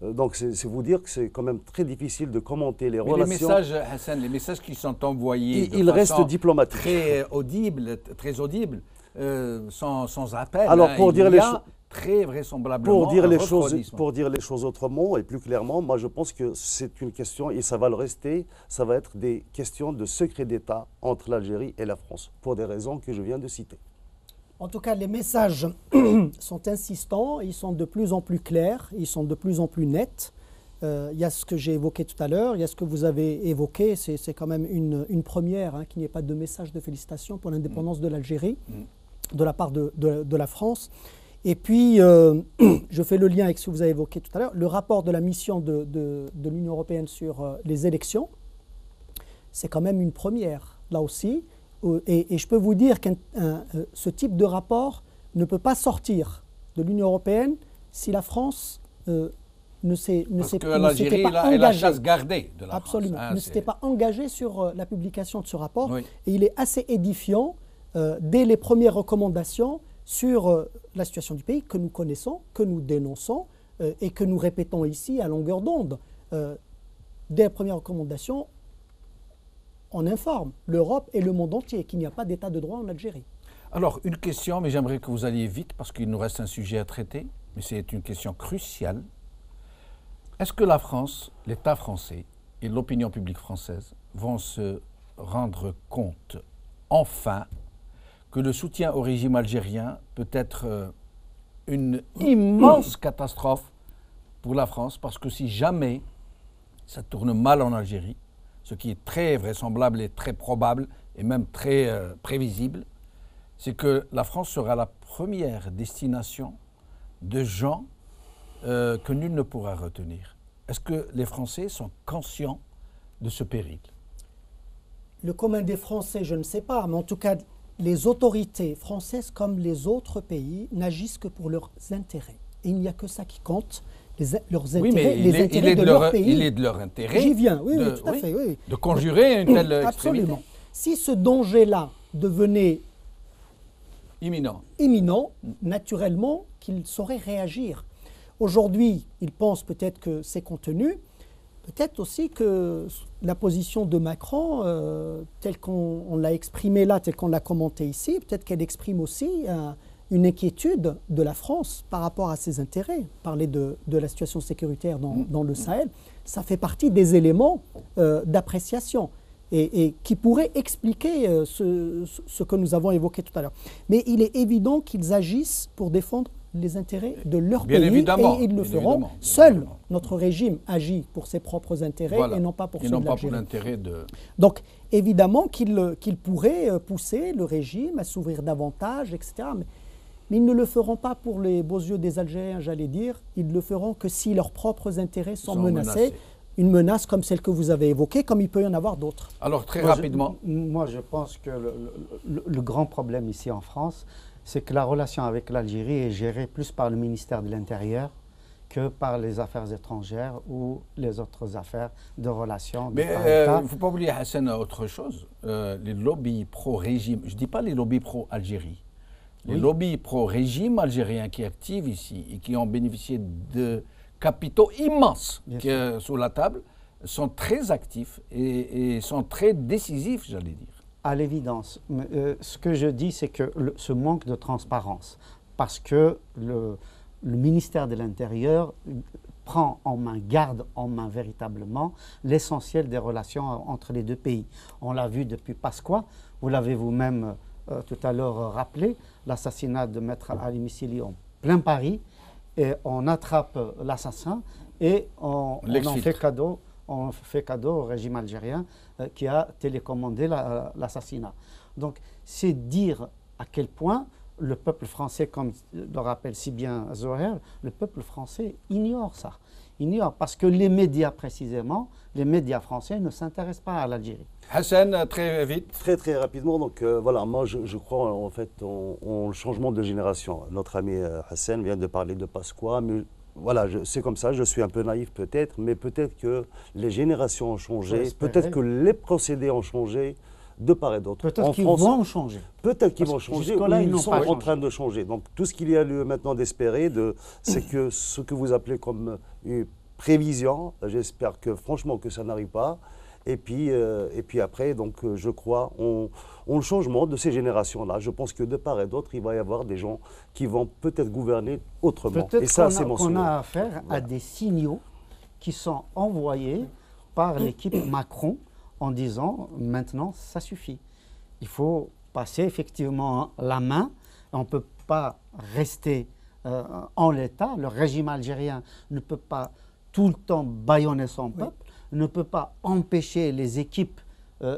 Donc c'est vous dire que c'est quand même très difficile de commenter les relations. Les messages, Hassan, les messages qui sont envoyés ils restent diplomatiques, très audibles, sans appel. Alors pour dire les choses. Très vraisemblablement pour dire les choses autrement et plus clairement, moi je pense que c'est une question, et ça va le rester, ça va être des questions de secret d'État entre l'Algérie et la France, pour des raisons que je viens de citer. En tout cas, les messages sont insistants, ils sont de plus en plus clairs, ils sont de plus en plus nets. Il y a ce que j'ai évoqué tout à l'heure, il y a ce que vous avez évoqué, c'est quand même une première, qu'il n'y ait pas de message de félicitations pour l'indépendance de l'Algérie, de la part de la France. Et puis, je fais le lien avec ce que vous avez évoqué tout à l'heure, le rapport de la mission de l'Union européenne sur les élections, c'est quand même une première, là aussi. Et je peux vous dire que ce type de rapport ne peut pas sortir de l'Union européenne si la France ne s'était pas engagée. Est la chasse gardée de la Absolument, France. ne s'était pas engagée sur la publication de ce rapport. Oui. Et il est assez édifiant, dès les premières recommandations, sur la situation du pays que nous connaissons, que nous dénonçons et que nous répétons ici à longueur d'onde. Dès les premières recommandations, on informe l'Europe et le monde entier qu'il n'y a pas d'état de droit en Algérie. Alors, une question, mais j'aimerais que vous alliez vite parce qu'il nous reste un sujet à traiter, mais c'est une question cruciale. Est-ce que la France, l'État français et l'opinion publique française vont se rendre compte, enfin, que le soutien au régime algérien peut être une immense catastrophe pour la France, parce que si jamais ça tourne mal en Algérie, ce qui est très vraisemblable et très probable et même très prévisible, c'est que la France sera la première destination de gens que nul ne pourra retenir. Est-ce que les Français sont conscients de ce péril? Le commun des Français, je ne sais pas, mais en tout cas, les autorités françaises, comme les autres pays, n'agissent que pour leurs intérêts. Et il n'y a que ça qui compte, leurs intérêts, les intérêts de leur pays. Il est de leur intérêt. J'y viens, oui, tout à fait. Oui. De conjurer une telle extrémité. Absolument. Si ce danger-là devenait imminent, naturellement, qu'ils sauraient réagir. Aujourd'hui, ils pensent peut-être que c'est contenu. Peut-être aussi que la position de Macron, telle qu'on l'a exprimée là, telle qu'on l'a commentée ici, peut-être qu'elle exprime aussi une inquiétude de la France par rapport à ses intérêts. Parler de la situation sécuritaire dans le Sahel, ça fait partie des éléments d'appréciation et qui pourraient expliquer ce que nous avons évoqué tout à l'heure. Mais il est évident qu'ils agissent pour défendre les intérêts de leur pays, et ils le feront. Seul notre régime agit pour ses propres intérêts et non pas pour ceux de l'Algérie. Donc évidemment qu'ils pourraient pousser le régime à s'ouvrir davantage, etc. Mais ils ne le feront pas pour les beaux yeux des Algériens, j'allais dire. Ils le feront que si leurs propres intérêts sont menacés. Une menace comme celle que vous avez évoquée, comme il peut y en avoir d'autres. Alors très rapidement. Moi je pense que le grand problème ici en France, c'est que la relation avec l'Algérie est gérée plus par le ministère de l'Intérieur que par les affaires étrangères ou les autres affaires de relations. Mais il ne faut pas oublier, Hassan, autre chose. Les lobbies pro-régime, je ne dis pas les lobbies pro-Algérie, les lobbies pro-régime algérien qui activent ici et qui ont bénéficié de capitaux immenses sous la table, sont très actifs et sont très décisifs, j'allais dire. À l'évidence. Ce que je dis, c'est que ce manque de transparence, parce que le ministère de l'Intérieur prend en main, garde en main véritablement l'essentiel des relations entre les deux pays. On l'a vu depuis Pasqua, vous l'avez vous-même tout à l'heure rappelé, l'assassinat de Maître Ali Missili en plein Paris, et on attrape l'assassin et on en fait cadeau. On fait cadeau au régime algérien qui a télécommandé l'assassinat. Donc, c'est dire à quel point le peuple français, comme le rappelle si bien Zoher, le peuple français ignore ça. Ignore parce que les médias, précisément, les médias français ne s'intéressent pas à l'Algérie. Hassan, très vite. Très très rapidement, donc voilà, moi je crois en fait en le changement de génération. Notre ami Hassan vient de parler de Pasqua, mais voilà, c'est comme ça, je suis un peu naïf peut-être, mais peut-être que les générations ont changé, peut-être que les procédés ont changé de part et d'autre. Peut-être qu'ils vont changer. Peut-être qu'ils vont changer, ou ils sont en train de changer. Donc tout ce qu'il y a lieu maintenant d'espérer, c'est que ce que vous appelez comme une prévision, j'espère que franchement que ça n'arrive pas. Et puis après, donc, je crois en le changement de ces générations-là. Je pense que de part et d'autre, il va y avoir des gens qui vont peut-être gouverner autrement. Et ça, c'est mon souhait. Qu'on a affaire à des signaux qui sont envoyés par l'équipe Macron en disant « maintenant, ça suffit ». Il faut passer effectivement la main. On ne peut pas rester en l'état. Le régime algérien ne peut pas tout le temps bâillonner son peuple. Ne peut pas empêcher les équipes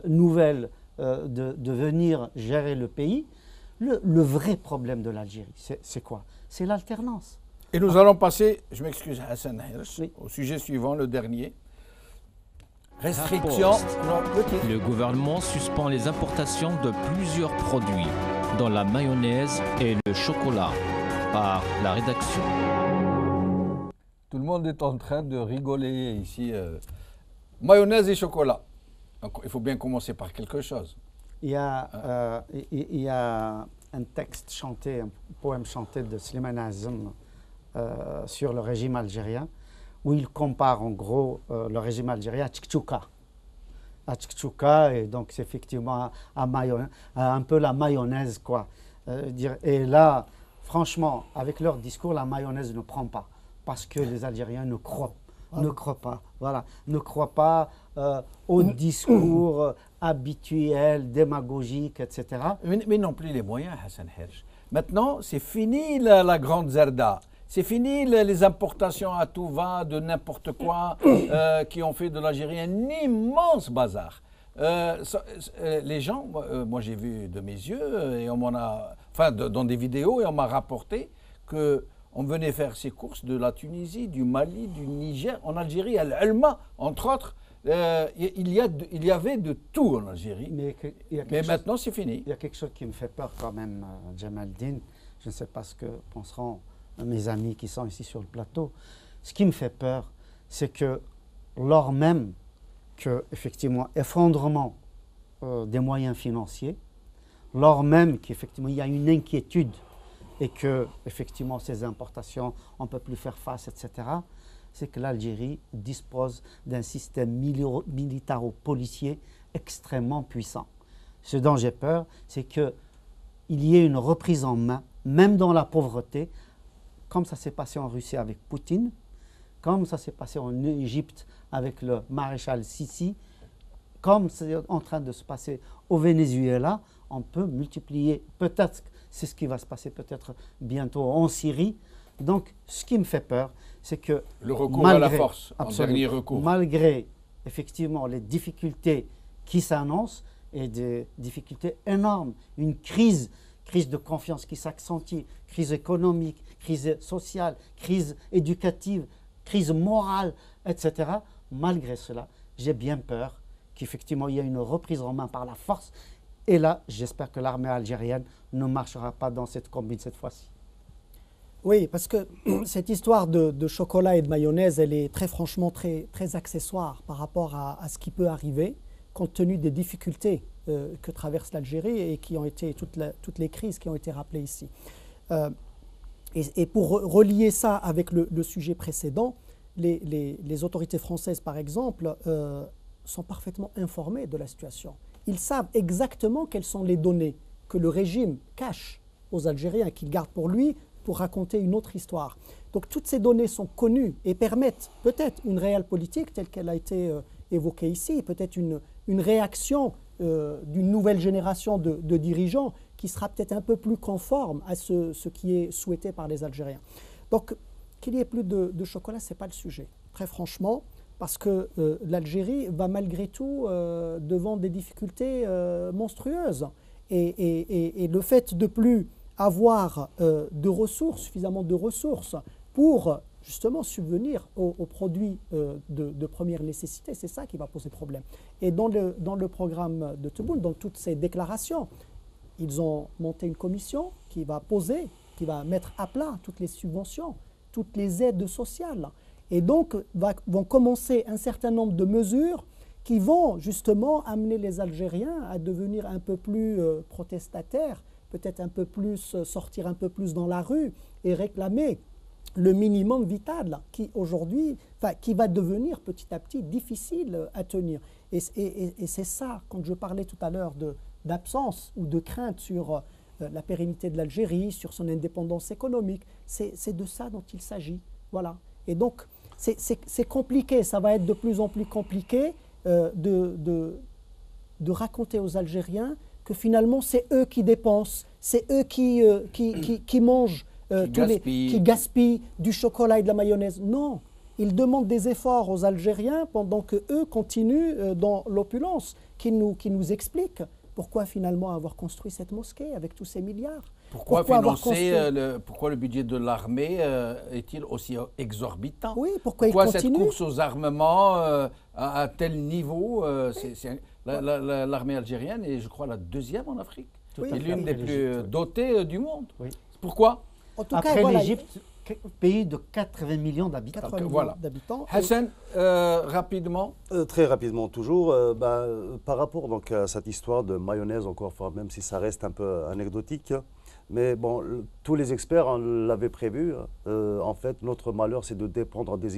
nouvelles de venir gérer le pays. Le vrai problème de l'Algérie, c'est quoi? C'est l'alternance. Et nous allons passer, je m'excuse Hassan Hirsch, au sujet suivant, le dernier. Restriction. Le gouvernement suspend les importations de plusieurs produits, dont la mayonnaise et le chocolat, par la rédaction. Tout le monde est en train de rigoler ici. Mayonnaise et chocolat. Donc, il faut bien commencer par quelque chose. Il y a un texte chanté, un poème chanté de Slimane Azem sur le régime algérien, où il compare en gros le régime algérien à Tchouka. À Tchouka, et donc c'est effectivement un peu la mayonnaise, quoi. Et là, franchement, avec leur discours, la mayonnaise ne prend pas, parce que les Algériens ne croient pas, voilà, ne croient pas au discours habituel, démagogique, etc. Mais non plus les moyens, Hassan Hirsch. Maintenant, c'est fini la grande zerda. C'est fini les importations à tout va de n'importe quoi qui ont fait de l'Algérie un immense bazar. Les gens, moi j'ai vu de mes yeux, et on m'en a, enfin dans des vidéos, et on m'a rapporté que on venait faire ses courses de la Tunisie, du Mali, du Niger, en Algérie, à l'Elma, entre autres. Il y avait de tout en Algérie. Mais maintenant, c'est fini. Il y a quelque chose qui me fait peur quand même, Jamaldine. Je ne sais pas ce que penseront mes amis qui sont ici sur le plateau. Ce qui me fait peur, c'est que lors même que, effectivement, effondrement des moyens financiers, lors même qu'effectivement il y a une inquiétude et que, effectivement, ces importations, on ne peut plus faire face, etc., c'est que l'Algérie dispose d'un système militaro-policier extrêmement puissant. Ce dont j'ai peur, c'est qu'il y ait une reprise en main, même dans la pauvreté, comme ça s'est passé en Russie avec Poutine, comme ça s'est passé en Égypte avec le maréchal Sissi, comme c'est en train de se passer au Venezuela. On peut multiplier, peut-être c'est ce qui va se passer peut-être bientôt en Syrie. Donc ce qui me fait peur, c'est que le recours à la force, en dernier recours, malgré effectivement les difficultés qui s'annoncent et des difficultés énormes, une crise de confiance qui s'accentue, crise économique, crise sociale, crise éducative, crise morale, etc. Malgré cela, j'ai bien peur qu'effectivement il y ait une reprise en main par la force. Et là, j'espère que l'armée algérienne ne marchera pas dans cette combine cette fois-ci. Oui, parce que cette histoire de chocolat et de mayonnaise, elle est très franchement très accessoire par rapport à ce qui peut arriver, compte tenu des difficultés que traverse l'Algérie et qui ont été toutes les crises qui ont été rappelées ici. Et pour relier ça avec le sujet précédent, les autorités françaises, par exemple, sont parfaitement informées de la situation. Ils savent exactement quelles sont les données que le régime cache aux Algériens, qu'il garde pour lui, pour raconter une autre histoire. Donc toutes ces données sont connues et permettent peut-être une réelle politique telle qu'elle a été évoquée ici, peut-être une réaction d'une nouvelle génération de dirigeants qui sera peut-être un peu plus conforme à ce qui est souhaité par les Algériens. Donc qu'il y ait plus de chocolat, ce n'est pas le sujet, très franchement, parce que l'Algérie va malgré tout devant des difficultés monstrueuses. Et le fait de plus avoir suffisamment de ressources pour justement subvenir aux produits de première nécessité, c'est ça qui va poser problème. Et dans le programme de Tebboune, dans toutes ces déclarations, ils ont monté une commission qui va mettre à plat toutes les subventions, toutes les aides sociales. Et donc vont commencer un certain nombre de mesures qui vont justement amener les Algériens à devenir un peu plus protestataires, peut-être un peu plus, sortir un peu plus dans la rue et réclamer le minimum vital qui aujourd'hui, qui va devenir petit à petit difficile à tenir. Et c'est ça, quand je parlais tout à l'heure d'absence ou de crainte sur la pérennité de l'Algérie, sur son indépendance économique, c'est de ça dont il s'agit. Voilà. Et donc, c'est compliqué, ça va être de plus en plus compliqué de raconter aux Algériens que finalement c'est eux qui dépensent, c'est eux qui mangent, qui gaspillent du chocolat et de la mayonnaise. Non, ils demandent des efforts aux Algériens pendant qu'eux continuent dans l'opulence, qui nous expliquent pourquoi finalement avoir construit cette mosquée avec tous ces milliards. Pourquoi le budget de l'armée est-il aussi exorbitant? Oui, pourquoi cette course aux armements à tel niveau l'armée algérienne est, je crois, la deuxième en Afrique. Oui, et l'une des plus dotées du monde. Oui. Pourquoi? En tout Après cas, l'Égypte, pays de 80 millions d'habitants. 80 millions Voilà. d'habitants. Hassan, rapidement. Très rapidement toujours, par rapport donc, à cette histoire de mayonnaise, encore, même si ça reste un peu anecdotique, mais bon, tous les experts l'avaient prévu. En fait, notre malheur, c'est de dépendre des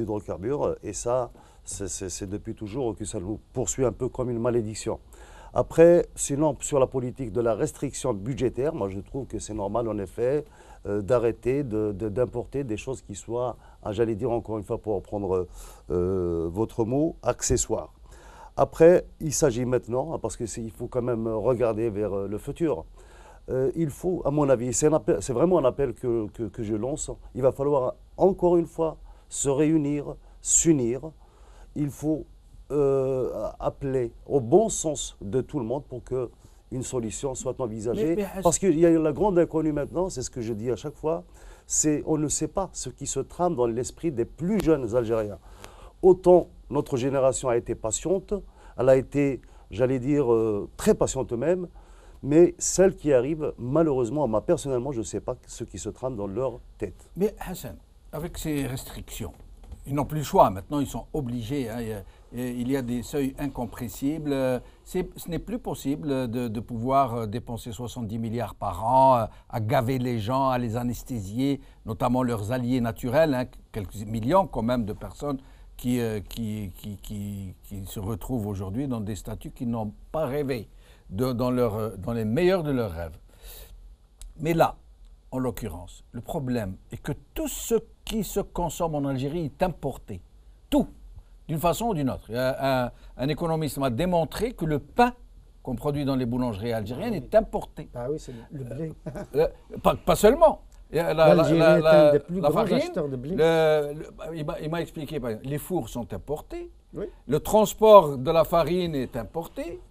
hydrocarbures, et ça, c'est depuis toujours que ça nous poursuit un peu comme une malédiction. Après, sinon, sur la politique de la restriction budgétaire, moi je trouve que c'est normal en effet d'arrêter d'importer des choses qui soient, j'allais dire encore une fois pour reprendre votre mot, accessoires. Après, il s'agit maintenant, parce qu'il faut quand même regarder vers le futur, il faut, à mon avis, c'est vraiment un appel que je lance, il va falloir encore une fois se réunir, s'unir, il faut appeler au bon sens de tout le monde pour qu'une solution soit envisagée. Parce qu'il y a la grande inconnue maintenant, c'est ce que je dis à chaque fois, c'est on ne sait pas ce qui se trame dans l'esprit des plus jeunes Algériens. Autant notre génération a été patiente, elle a été, j'allais dire, très patiente même, mais celle qui arrive, malheureusement, moi personnellement, je ne sais pas ce qui se trame dans leur tête. Mais Hassan, avec ces restrictions, ils n'ont plus le choix. Maintenant, ils sont obligés. Il y a des seuils incompressibles. Ce n'est plus possible de pouvoir dépenser 70 milliards par an, à gaver les gens, à les anesthésier, notamment leurs alliés naturels, quelques millions quand même de personnes qui se retrouvent aujourd'hui dans des statuts qu'ils n'ont pas rêvé, dans les meilleurs de leurs rêves. Mais là, en l'occurrence, le problème est que tout ce qui se consomme en Algérie est importé. Tout, d'une façon ou d'une autre. Un économiste m'a démontré que le pain qu'on produit dans les boulangeries algériennes est importé. Ah oui, c'est le blé. Pas seulement. L'Algérie est un des plus grands farine, acheteurs de blé. Il m'a expliqué, par exemple, les fours sont importés, Oui. le transport de la farine est importé,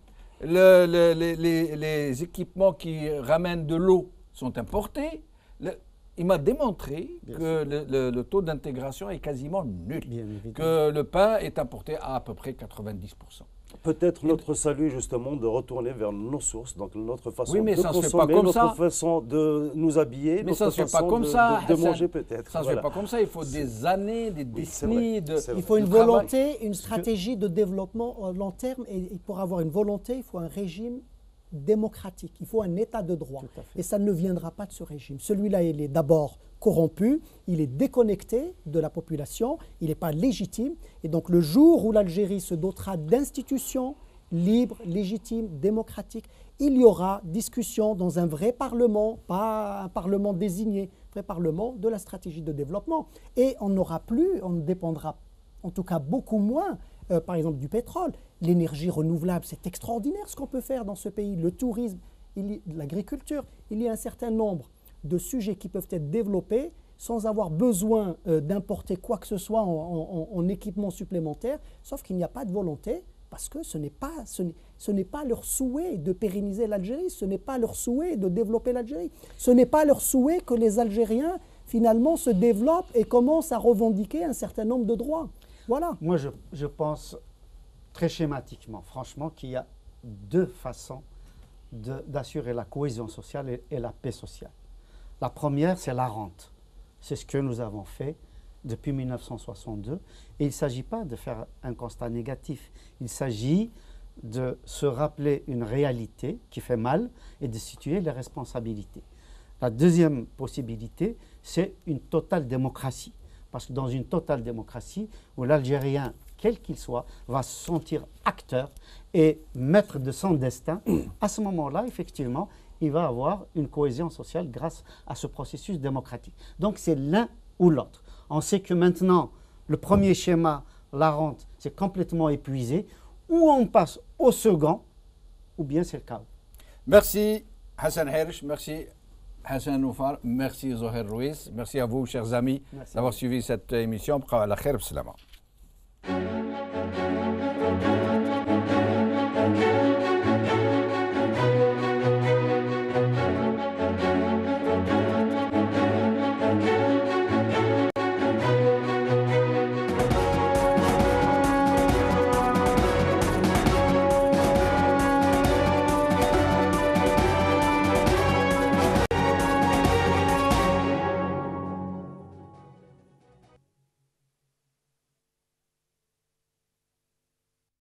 les équipements qui ramènent de l'eau sont importés. Il m'a démontré que le taux d'intégration est quasiment nul, que le pain est importé à peu près 90%. peut-être notre salut, justement, de retourner vers nos sources, donc notre façon de ça se fait pas consommer, comme notre ça. façon de nous habiller, Mais ça notre se fait pas façon comme de, ça, de Hassan. manger peut-être. Ça ne se fait pas comme ça, il faut des années, des décennies de Il faut une de travail. volonté, une stratégie de développement à long terme. Et pour avoir une volonté, il faut un régime démocratique. Il faut un état de droit. Tout à fait. Et ça ne viendra pas de ce régime. Celui-là, il est d'abord corrompu, il est déconnecté de la population, il n'est pas légitime. Et donc le jour où l'Algérie se dotera d'institutions libres, légitimes, démocratiques, il y aura discussion dans un vrai parlement, pas un parlement désigné, un vrai parlement de la stratégie de développement. Et on n'aura plus, on ne dépendra en tout cas beaucoup moins, par exemple, du pétrole. L'énergie renouvelable, c'est extraordinaire ce qu'on peut faire dans ce pays. Le tourisme, l'agriculture, il y a un certain nombre de sujets qui peuvent être développés sans avoir besoin d'importer quoi que ce soit en équipement supplémentaire, sauf qu'il n'y a pas de volonté, parce que ce n'est pas leur souhait de pérenniser l'Algérie, ce n'est pas leur souhait de développer l'Algérie, ce n'est pas leur souhait que les Algériens, finalement, se développent et commencent à revendiquer un certain nombre de droits. Voilà. Moi, je pense très schématiquement, franchement, qu'il y a deux façons d'assurer la cohésion sociale et la paix sociale. La première, c'est la rente. C'est ce que nous avons fait depuis 1962. Et il ne s'agit pas de faire un constat négatif. Il s'agit de se rappeler une réalité qui fait mal et de situer les responsabilités. La deuxième possibilité, c'est une totale démocratie. Parce que dans une totale démocratie, où l'Algérien, quel qu'il soit, va se sentir acteur et maître de son destin, à ce moment-là, effectivement, il va avoir une cohésion sociale grâce à ce processus démocratique. Donc c'est l'un ou l'autre. On sait que maintenant, le premier schéma, la rente, c'est complètement épuisé. Ou on passe au second, ou bien c'est le chaos. Merci Hassan Hersh, merci Hassan Oufar, merci Zoher Rouis, merci à vous chers amis d'avoir suivi cette émission. Bqa ala khair, b'salama.